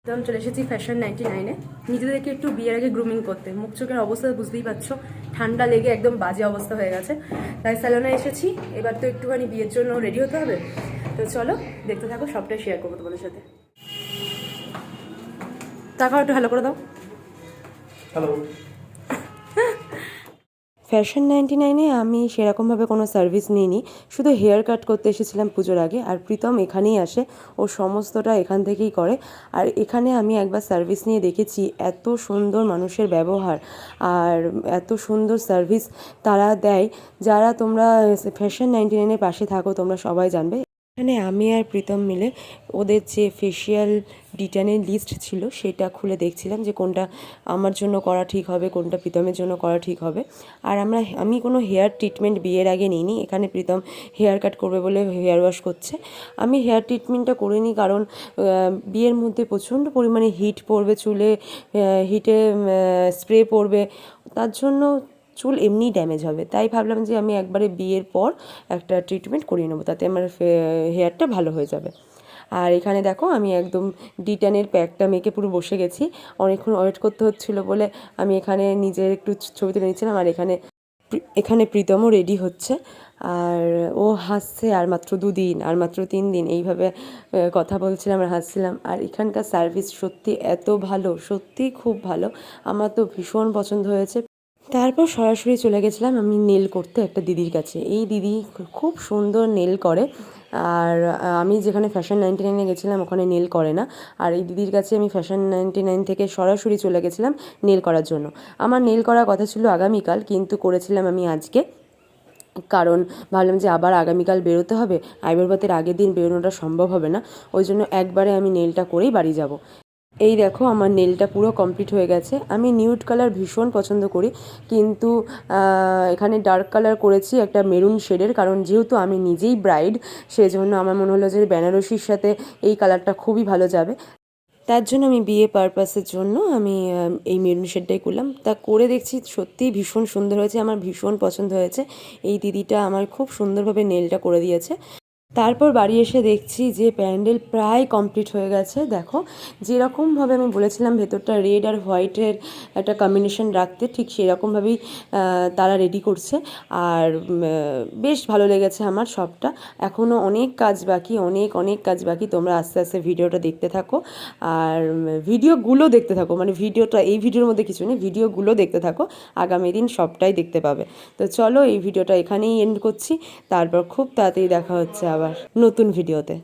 একদম চলে এসেছি ফ্যাশন 99-এ নিজেদেরকে একটু বিয়ের আগে গ্রুমিং করতে। মুখ চোখের অবস্থা বুঝতেই পারছো, ঠান্ডা লেগে একদম বাজে অবস্থা হয়ে গেছে, তাই স্যালনে এসেছি। এবার তো একটুখানি বিয়ের জন্য রেডি হতে হবে, তো চলো দেখতে থাকো, সবটাই শেয়ার করবো তোমাদের সাথে। তাকাও, একটু হ্যালো করে দাও। হ্যালো। ফ্যাশন 99-এ আমি সেরকমভাবে কোনো সার্ভিস নিইনি, শুধু হেয়ার কাট করতে এসেছিলাম পুজোর আগে। আর প্রীতম এখানেই আসে, ও সমস্তটা এখান থেকেই করে। আর এখানে আমি একবার সার্ভিস নিয়ে দেখেছি, এত সুন্দর মানুষের ব্যবহার আর এত সুন্দর সার্ভিস তারা দেয়। যারা তোমরা ফ্যাশন 99-এর পাশে থাকো তোমরা সবাই জানবে। এখানে আমি আর প্রীতম মিলে ওদের যে ফেসিয়াল ডিটেনের লিস্ট ছিল সেটা খুলে দেখছিলাম যে কোনটা আমার জন্য করা ঠিক হবে, কোনটা প্রীতমের জন্য করা ঠিক হবে। আর আমি কোনো হেয়ার ট্রিটমেন্ট বিয়ের আগে নিইনি। এখানে প্রীতম হেয়ার কাট করবে বলে হেয়ার ওয়াশ করছে। আমি হেয়ার ট্রিটমেন্টটা করিনি, কারণ বিয়ের মধ্যে প্রচণ্ড পরিমাণে হিট পড়বে চুলে, হিটে স্প্রে পড়বে, তার জন্য চুল এমনিই ড্যামেজ হবে। তাই ভাবলাম যে আমি একবারে বিয়ের পর একটা ট্রিটমেন্ট করিয়ে নেবো, তাতে আমার হেয়ারটা ভালো হয়ে যাবে। আর এখানে দেখো আমি একদম ডিটানের প্যাকটা মেখে পুরো বসে গেছি। অনেকক্ষণ ওয়েট করতে হচ্ছিলো বলে আমি এখানে নিজের একটু ছবি তুলে নিচ্ছিলাম। আর এখানে প্রীতমও রেডি হচ্ছে, আর ও হাসছে। আর মাত্র 2 দিন, আর মাত্র 3 দিন, এইভাবে কথা বলছিলাম আর হাসছিলাম। আর এখানকার সার্ভিস সত্যি এত ভালো, সত্যিই খুব ভালো, আমার তো ভীষণ পছন্দ হয়েছে। তারপর সরাসরি চলে গেছিলাম আমি নেল করতে একটা দিদির কাছে। এই দিদি খুব সুন্দর নেল করে, আর আমি যেখানে ফ্যাশন 99-এ গেছিলাম ওখানে নেল করে না। আর এই দিদির কাছে আমি ফ্যাশন 99 থেকে সরাসরি চলে গেছিলাম নেল করার জন্য। আমার নেল করার কথা ছিল আগামীকাল, কিন্তু করেছিলাম আমি আজকে, কারণ ভাবলাম যে আবার আগামীকাল বেরোতে হবে, আইবুড়ো ভাতের আগের দিন বেরোনোটা সম্ভব হবে না, ওই জন্য একবারে আমি নেলটা করেই বাড়ি যাব। এই দেখো আমার নেলটা পুরো কমপ্লিট হয়ে গেছে। আমি নিউড কালার ভীষণ পছন্দ করি, কিন্তু এখানে ডার্ক কালার করেছি একটা মেরুন শেডের, কারণ যেহেতু আমি নিজেই ব্রাইড, সেজন্য আমার মনে হলো যে বেনারসির সাথে এই কালারটা খুবই ভালো যাবে। তার জন্য আমি বিয়ে পারপাসের জন্য আমি এই মেরুন শেডটাই করলাম। তা করে দেখছি সত্যিই ভীষণ সুন্দর হয়েছে, আমার ভীষণ পছন্দ হয়েছে। এই দিদিটা আমার খুব সুন্দরভাবে নেলটা করে দিয়েছে। তারপর বাড়ি এসে দেখছি যে প্যান্ডেল প্রায় কমপ্লিট হয়ে গেছে। দেখো যেরকমভাবে আমি বলেছিলাম ভেতরটা রেড আর হোয়াইটের একটা কম্বিনেশন রাখতে, ঠিক সেরকমভাবেই তারা রেডি করছে। আর বেশ ভালো লেগেছে আমার সবটা। এখনও অনেক কাজ বাকি, অনেক অনেক কাজ বাকি। তোমরা আস্তে আস্তে ভিডিওটা দেখতে থাকো, আর ভিডিওগুলো দেখতে থাকো, মানে ভিডিওটা, এই ভিডিওর মধ্যে কিছু নেই, ভিডিওগুলো দেখতে থাকো, আগামী দিন সবটাই দেখতে পাবে। তো চলো এই ভিডিওটা এখানেই এন্ড করছি, তারপর খুব তাড়াতাড়ি দেখা হচ্ছে আবার নতুন ভিডিওতে।